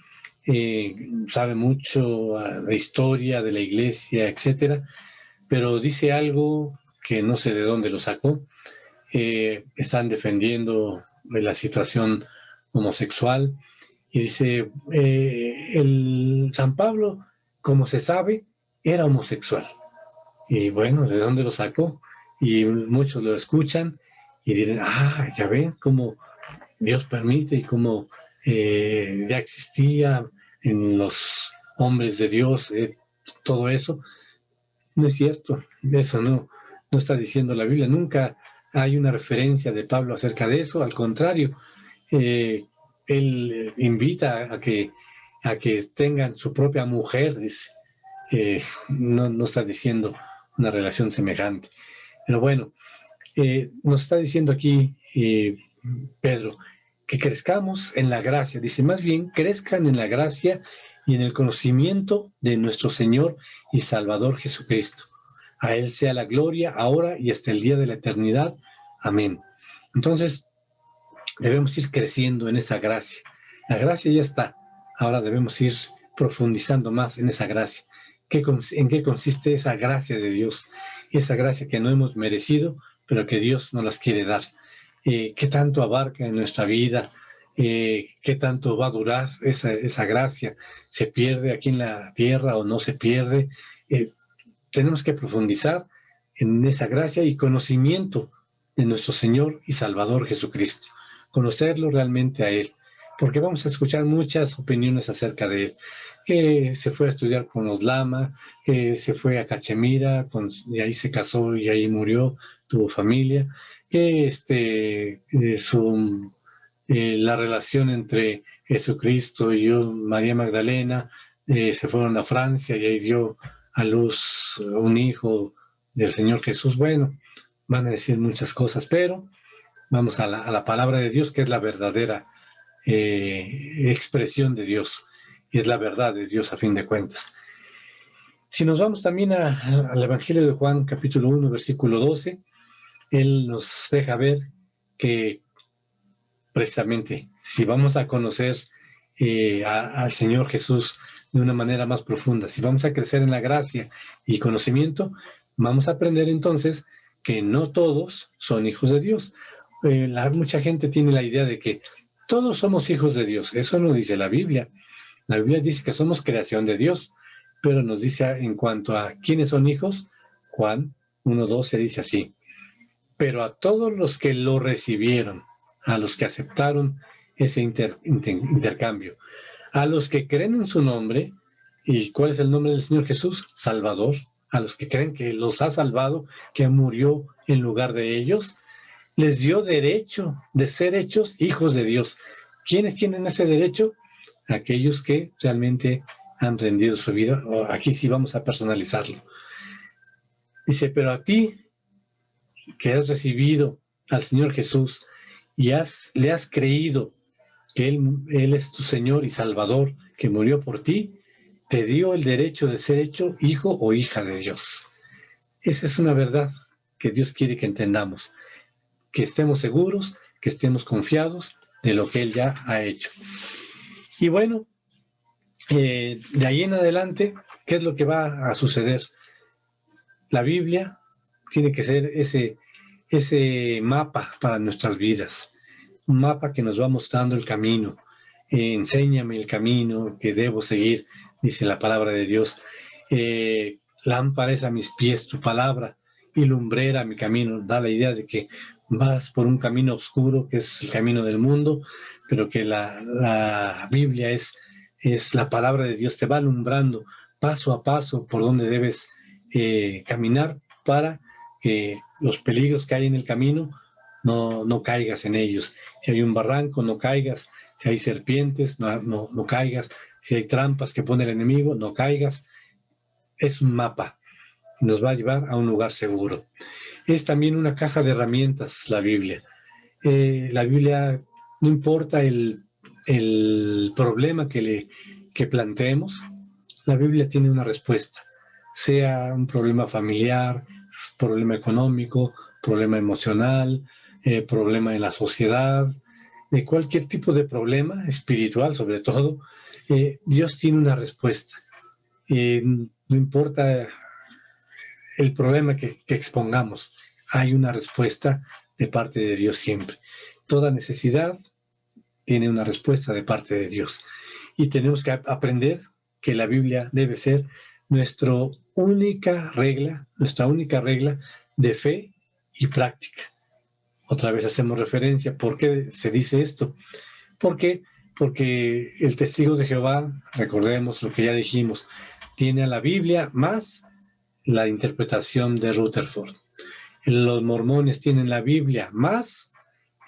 sabe mucho de historia de la iglesia, etcétera, pero dice algo que no sé de dónde lo sacó. Están defendiendo la situación homosexual y dice, el San Pablo, como se sabe, era homosexual. Y bueno, ¿de dónde lo sacó? Y muchos lo escuchan y dirán, ya ven cómo Dios permite y cómo ya existía en los hombres de Dios todo eso. No es cierto, eso no está diciendo la Biblia. Nunca hay una referencia de Pablo acerca de eso. Al contrario, él invita a que tengan su propia mujer, dice. No está diciendo una relación semejante. Pero bueno, nos está diciendo aquí Pedro, que crezcamos en la gracia. Dice, más bien, crezcan en la gracia y en el conocimiento de nuestro Señor y Salvador Jesucristo. A Él sea la gloria, ahora y hasta el día de la eternidad. Amén. Entonces, debemos ir creciendo en esa gracia. La gracia ya está. Ahora debemos ir profundizando más en esa gracia. ¿En qué consiste esa gracia de Dios? Esa gracia que no hemos merecido, pero que Dios nos las quiere dar. ¿Qué tanto abarca en nuestra vida? ¿Qué tanto va a durar esa gracia? ¿Se pierde aquí en la tierra o no se pierde? Tenemos que profundizar en esa gracia y conocimiento de nuestro Señor y Salvador Jesucristo. Conocerlo realmente a Él, porque vamos a escuchar muchas opiniones acerca de Él. Que se fue a estudiar con los lama, que se fue a Cachemira, y ahí se casó y ahí murió, tuvo familia, que la relación entre Jesucristo y María Magdalena, se fueron a Francia y ahí dio a luz un hijo del Señor Jesús. Bueno, van a decir muchas cosas, pero vamos a la palabra de Dios, que es la verdadera expresión de Dios, y es la verdad de Dios a fin de cuentas. Si nos vamos también al Evangelio de Juan, capítulo 1, versículo 12, Él nos deja ver que precisamente si vamos a conocer al Señor Jesús de una manera más profunda, si vamos a crecer en la gracia y conocimiento, vamos a aprender entonces que no todos son hijos de Dios. Mucha gente tiene la idea de que todos somos hijos de Dios. Eso no dice la Biblia. La Biblia dice que somos creación de Dios, pero nos dice en cuanto a quiénes son hijos, Juan 1:12 dice así, pero a todos los que lo recibieron, a los que aceptaron ese intercambio, a los que creen en su nombre. ¿Y cuál es el nombre del Señor Jesús? Salvador. A los que creen que los ha salvado, que murió en lugar de ellos, les dio derecho de ser hechos hijos de Dios. ¿Quiénes tienen ese derecho? Aquellos que realmente han rendido su vida. Aquí sí vamos a personalizarlo. Dice, pero a ti que has recibido al Señor Jesús y le has creído que Él es tu Señor y Salvador, que murió por ti, te dio el derecho de ser hecho hijo o hija de Dios. Esa es una verdad que Dios quiere que entendamos, que estemos seguros, que estemos confiados de lo que Él ya ha hecho. Y bueno, de ahí en adelante, ¿qué es lo que va a suceder? La Biblia tiene que ser ese mapa para nuestras vidas, un mapa que nos va mostrando el camino. Enséñame el camino que debo seguir, dice la palabra de Dios. Lámpara es a mis pies tu palabra y lumbrera mi camino. Da la idea de que vas por un camino oscuro, que es el camino del mundo, pero que la Biblia es la palabra de Dios, te va alumbrando paso a paso por donde debes caminar para que los peligros que hay en el camino no caigas en ellos. Si hay un barranco, no caigas. Si hay serpientes, no caigas. Si hay trampas que pone el enemigo, no caigas. Es un mapa. Nos va a llevar a un lugar seguro. Es también una caja de herramientas la Biblia. La Biblia, no importa el problema que planteemos, la Biblia tiene una respuesta. Sea un problema familiar, problema económico, problema emocional, problema en la sociedad, cualquier tipo de problema espiritual sobre todo, Dios tiene una respuesta. No importa el problema que expongamos, hay una respuesta de parte de Dios siempre. Toda necesidad tiene una respuesta de parte de Dios. Y tenemos que aprender que la Biblia debe ser nuestra única regla de fe y práctica. Otra vez hacemos referencia. ¿Por qué se dice esto? ¿Por qué? Porque el testigo de Jehová, recordemos lo que ya dijimos, tiene a la Biblia más la interpretación de Rutherford. Los mormones tienen la Biblia más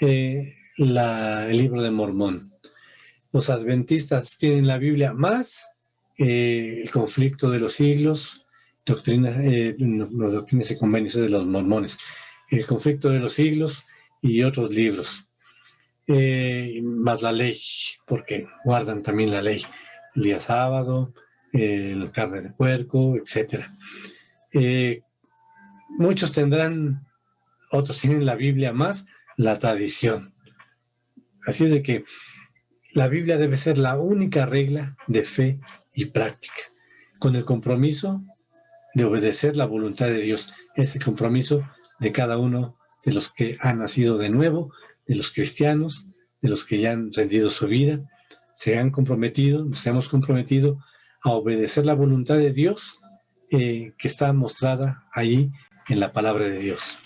el libro de Mormón. Los adventistas tienen la Biblia más el conflicto de los siglos, doctrinas y convenios de los mormones, el conflicto de los siglos y otros libros, más la ley, porque guardan también la ley, el día sábado, la carne de puerco, etc. Muchos tendrán, otros tienen la Biblia más la tradición. Así es de que la Biblia debe ser la única regla de fe y práctica, con el compromiso de obedecer la voluntad de Dios, ese compromiso de cada uno de los que han nacido de nuevo, de los cristianos, de los que ya han rendido su vida, nos hemos comprometido a obedecer la voluntad de Dios que está mostrada ahí en la palabra de Dios.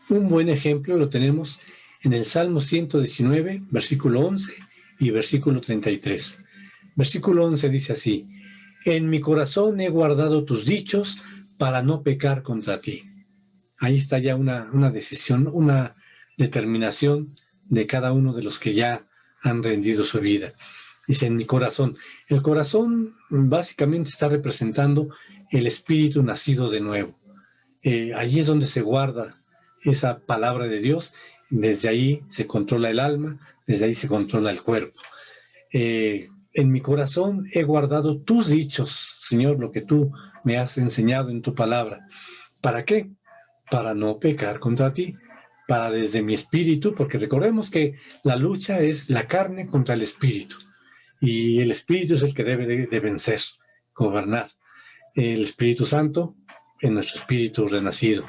Un buen ejemplo lo tenemos en el Salmo 119, versículo 11 y versículo 33. Versículo 11 dice así: en mi corazón he guardado tus dichos para no pecar contra ti. Ahí está ya una decisión, una determinación de cada uno de los que ya han rendido su vida. Dice, en mi corazón. El corazón básicamente está representando el espíritu nacido de nuevo. Allí es donde se guarda esa palabra de Dios. Desde ahí se controla el alma, desde ahí se controla el cuerpo. En mi corazón he guardado tus dichos, Señor, lo que tú me has enseñado en tu palabra. ¿Para qué? Para no pecar contra ti, para desde mi espíritu, porque recordemos que la lucha es la carne contra el espíritu, y el espíritu es el que debe de vencer, gobernar. El Espíritu Santo en nuestro espíritu renacido.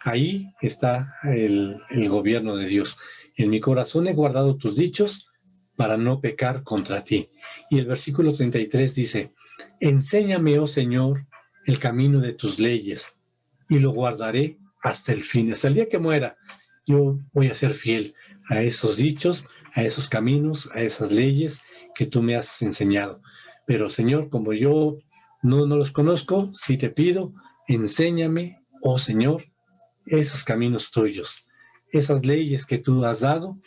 Ahí está el gobierno de Dios. En mi corazón he guardado tus dichos para no pecar contra ti. Y el versículo 33 dice, enséñame, oh Señor, el camino de tus leyes, y lo guardaré hasta el fin. Hasta el día que muera, yo voy a ser fiel a esos dichos, a esos caminos, a esas leyes que tú me has enseñado. Pero, Señor, como yo no los conozco, sí te pido, enséñame, oh Señor, esos caminos tuyos, esas leyes que tú has dado,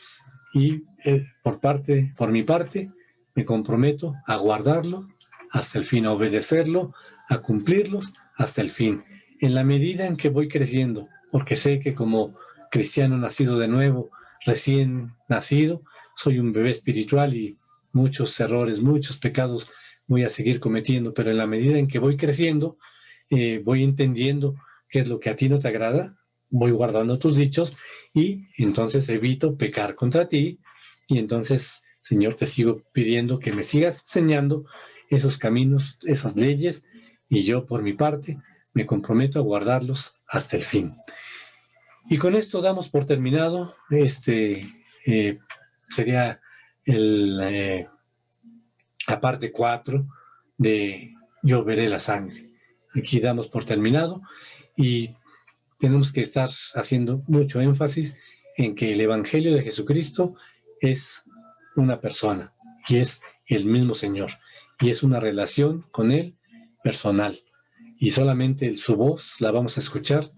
y por mi parte, me comprometo a guardarlo hasta el fin, a obedecerlo, a cumplirlos hasta el fin, en la medida en que voy creciendo, porque sé que como cristiano nacido de nuevo, recién nacido, soy un bebé espiritual y muchos errores, muchos pecados voy a seguir cometiendo, pero en la medida en que voy creciendo, voy entendiendo qué es lo que a ti no te agrada, voy guardando tus dichos y entonces evito pecar contra ti, y entonces, Señor, te sigo pidiendo que me sigas enseñando esos caminos, esas leyes, y yo por mi parte me comprometo a guardarlos hasta el fin. Y con esto damos por terminado sería la parte 4 de Yo veré la sangre. Aquí damos por terminado y tenemos que estar haciendo mucho énfasis en que el Evangelio de Jesucristo es una persona y es el mismo Señor y es una relación con Él personal y solamente su voz la vamos a escuchar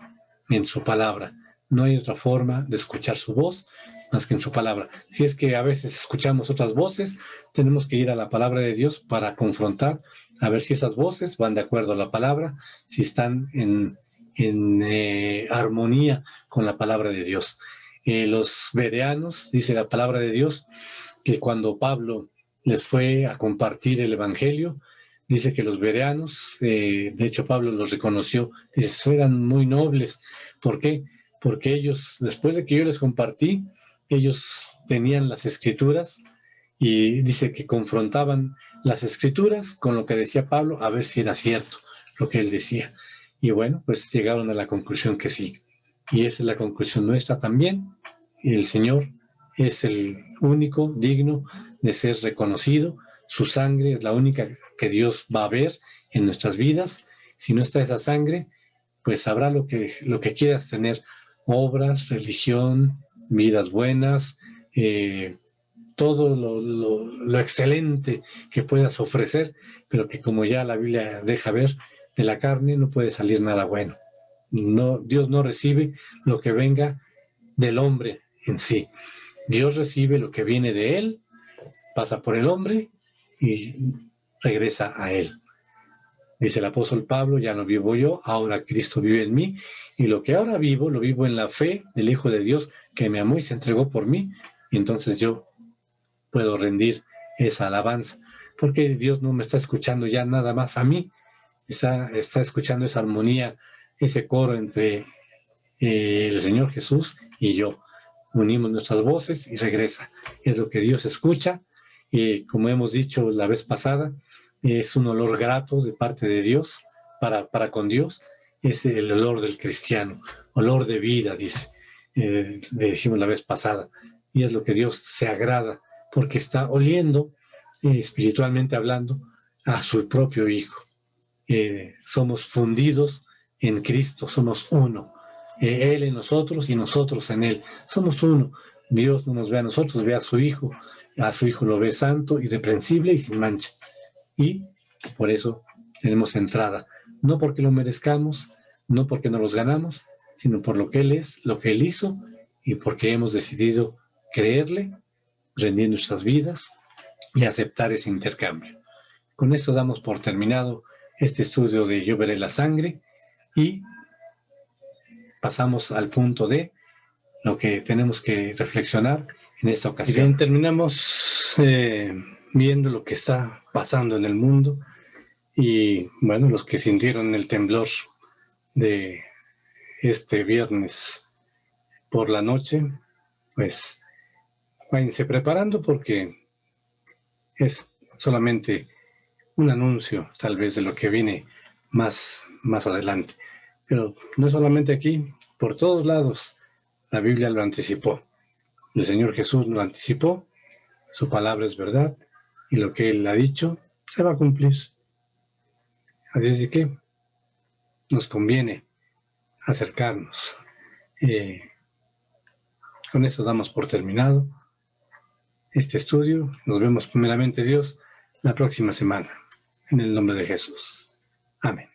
en su palabra. No hay otra forma de escuchar su voz más que en su palabra. Si es que a veces escuchamos otras voces, tenemos que ir a la palabra de Dios para confrontar, a ver si esas voces van de acuerdo a la palabra, si están en armonía con la palabra de Dios. Los bereanos, dice la palabra de Dios, que cuando Pablo les fue a compartir el Evangelio, dice que los bereanos, de hecho Pablo los reconoció, dice, eran muy nobles. ¿Por qué? Porque ellos, después de que yo les compartí, ellos tenían las escrituras y dice que confrontaban las escrituras con lo que decía Pablo a ver si era cierto lo que él decía. Y bueno, pues llegaron a la conclusión que sí. Y esa es la conclusión nuestra también. El Señor es el único digno de ser reconocido. Su sangre es la única que Dios va a ver en nuestras vidas. Si no está esa sangre, pues habrá lo que quieras tener, obras, religión, vidas buenas, todo lo excelente que puedas ofrecer, pero que como ya la Biblia deja ver, de la carne no puede salir nada bueno. No, Dios no recibe lo que venga del hombre en sí. Dios recibe lo que viene de Él, pasa por el hombre y regresa a Él. Dice el apóstol Pablo, ya no vivo yo, ahora Cristo vive en mí, y lo que ahora vivo, lo vivo en la fe del Hijo de Dios que me amó y se entregó por mí, y entonces yo puedo rendir esa alabanza, porque Dios no me está escuchando ya nada más a mí, está escuchando esa armonía, ese coro entre el Señor Jesús y yo. Unimos nuestras voces y regresa. Es lo que Dios escucha, y como hemos dicho la vez pasada, es un olor grato de parte de Dios, para con Dios, es el olor del cristiano, olor de vida, dice, le dijimos la vez pasada, y es lo que Dios se agrada, porque está oliendo, espiritualmente hablando, a su propio Hijo. Somos fundidos en Cristo, somos uno, Él en nosotros y nosotros en Él, somos uno. Dios no nos ve a nosotros, ve a su Hijo lo ve santo, irreprensible y sin mancha. Y por eso tenemos entrada, no porque lo merezcamos, no porque nos los ganamos, sino por lo que Él es, lo que Él hizo, y porque hemos decidido creerle, rendir nuestras vidas y aceptar ese intercambio. Con esto damos por terminado este estudio de Yo veré la sangre y pasamos al punto de lo que tenemos que reflexionar en esta ocasión. Y bien, terminamos viendo lo que está pasando en el mundo y bueno, los que sintieron el temblor de este viernes por la noche, pues váyanse preparando porque es solamente un anuncio tal vez de lo que viene más adelante. Pero no solamente aquí, por todos lados la Biblia lo anticipó. El Señor Jesús lo anticipó, su palabra es verdad y lo que Él ha dicho se va a cumplir. Así es de que nos conviene acercarnos. Con eso damos por terminado este estudio. Nos vemos primeramente Dios la próxima semana. En el nombre de Jesús. Amén.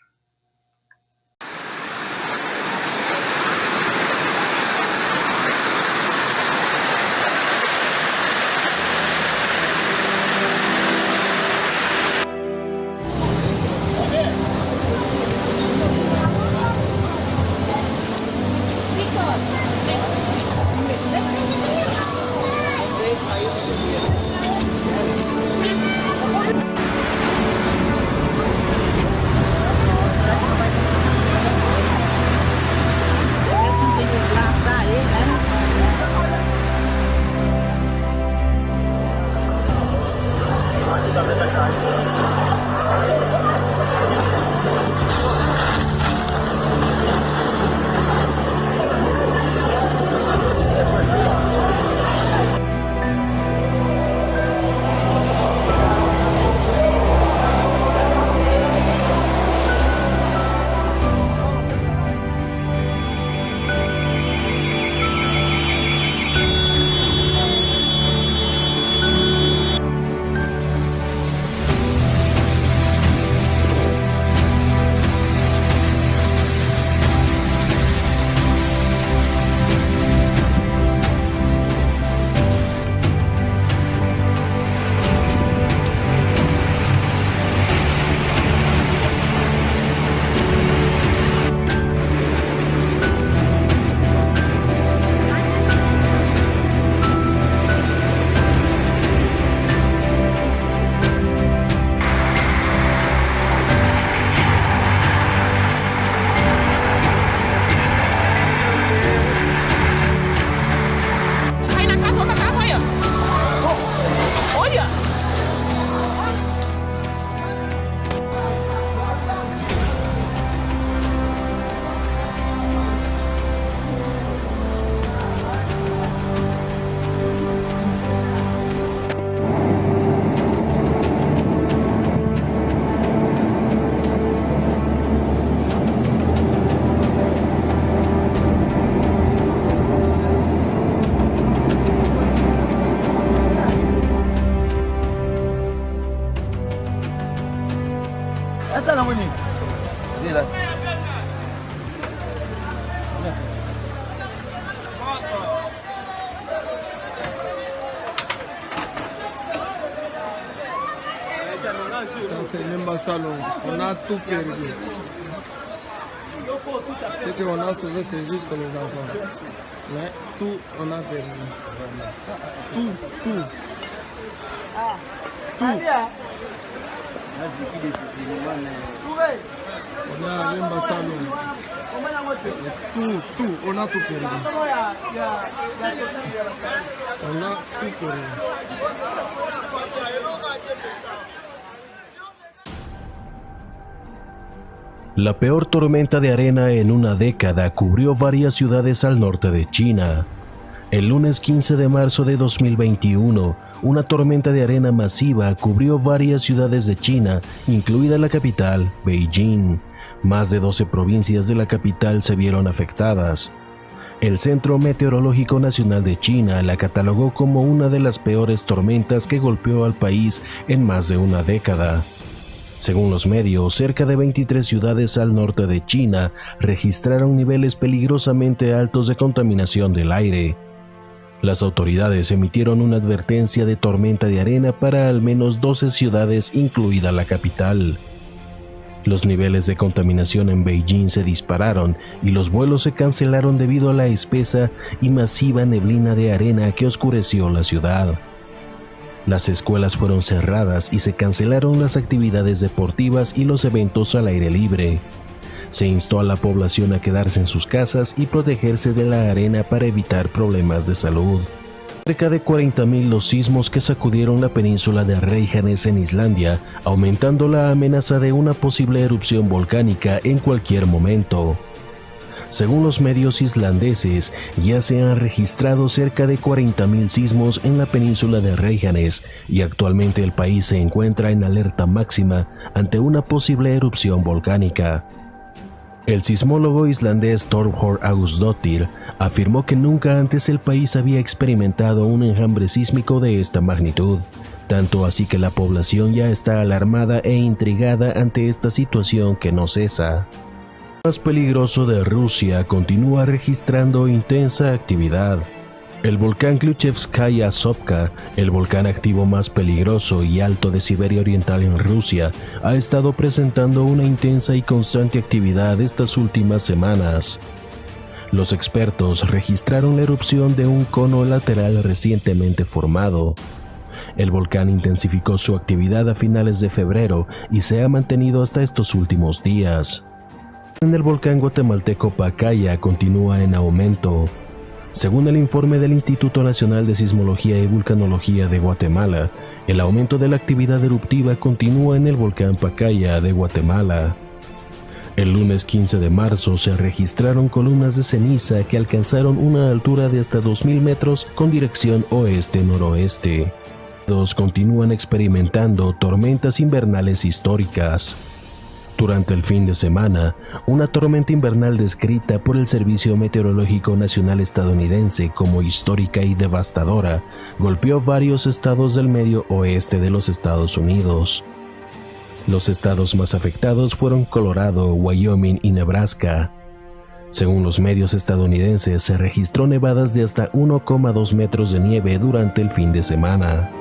c'est même pas ça, on a tout perdu. Ce qu'on a sauvé, c'est juste les enfants. Mais tout, on a perdu. Tout. Tout. On a même pas ça, tout, on a tout perdu. On a tout perdu. La peor tormenta de arena en una década cubrió varias ciudades al norte de China. El lunes 15 de marzo de 2021, una tormenta de arena masiva cubrió varias ciudades de China, incluida la capital, Beijing. Más de 12 provincias de la capital se vieron afectadas. El Centro Meteorológico Nacional de China la catalogó como una de las peores tormentas que golpeó al país en más de una década. Según los medios, cerca de 23 ciudades al norte de China registraron niveles peligrosamente altos de contaminación del aire. Las autoridades emitieron una advertencia de tormenta de arena para al menos 12 ciudades, incluida la capital. Los niveles de contaminación en Beijing se dispararon y los vuelos se cancelaron debido a la espesa y masiva neblina de arena que oscureció la ciudad. Las escuelas fueron cerradas y se cancelaron las actividades deportivas y los eventos al aire libre. Se instó a la población a quedarse en sus casas y protegerse de la arena para evitar problemas de salud. Cerca de 40.000 los sismos que sacudieron la península de Reykjanes en Islandia, aumentando la amenaza de una posible erupción volcánica en cualquier momento. Según los medios islandeses, ya se han registrado cerca de 40.000 sismos en la península de Reykjanes y actualmente el país se encuentra en alerta máxima ante una posible erupción volcánica. El sismólogo islandés Torfhor Augustsdóttir afirmó que nunca antes el país había experimentado un enjambre sísmico de esta magnitud, tanto así que la población ya está alarmada e intrigada ante esta situación que no cesa. El más peligroso de Rusia continúa registrando intensa actividad. El volcán Klyuchevskaya Sopka, el volcán activo más peligroso y alto de Siberia Oriental en Rusia, ha estado presentando una intensa y constante actividad estas últimas semanas. Los expertos registraron la erupción de un cono lateral recientemente formado. El volcán intensificó su actividad a finales de febrero y se ha mantenido hasta estos últimos días. El volcán guatemalteco Pacaya continúa en aumento. Según el informe del Instituto Nacional de Sismología y Vulcanología de Guatemala, el aumento de la actividad eruptiva continúa en el volcán Pacaya de Guatemala. El lunes 15 de marzo se registraron columnas de ceniza que alcanzaron una altura de hasta 2.000 metros con dirección oeste-noroeste. Los continúan experimentando tormentas invernales históricas. Durante el fin de semana, una tormenta invernal descrita por el Servicio Meteorológico Nacional estadounidense como histórica y devastadora golpeó varios estados del medio oeste de los Estados Unidos. Los estados más afectados fueron Colorado, Wyoming y Nebraska. Según los medios estadounidenses, se registró nevadas de hasta 1,2 metros de nieve durante el fin de semana.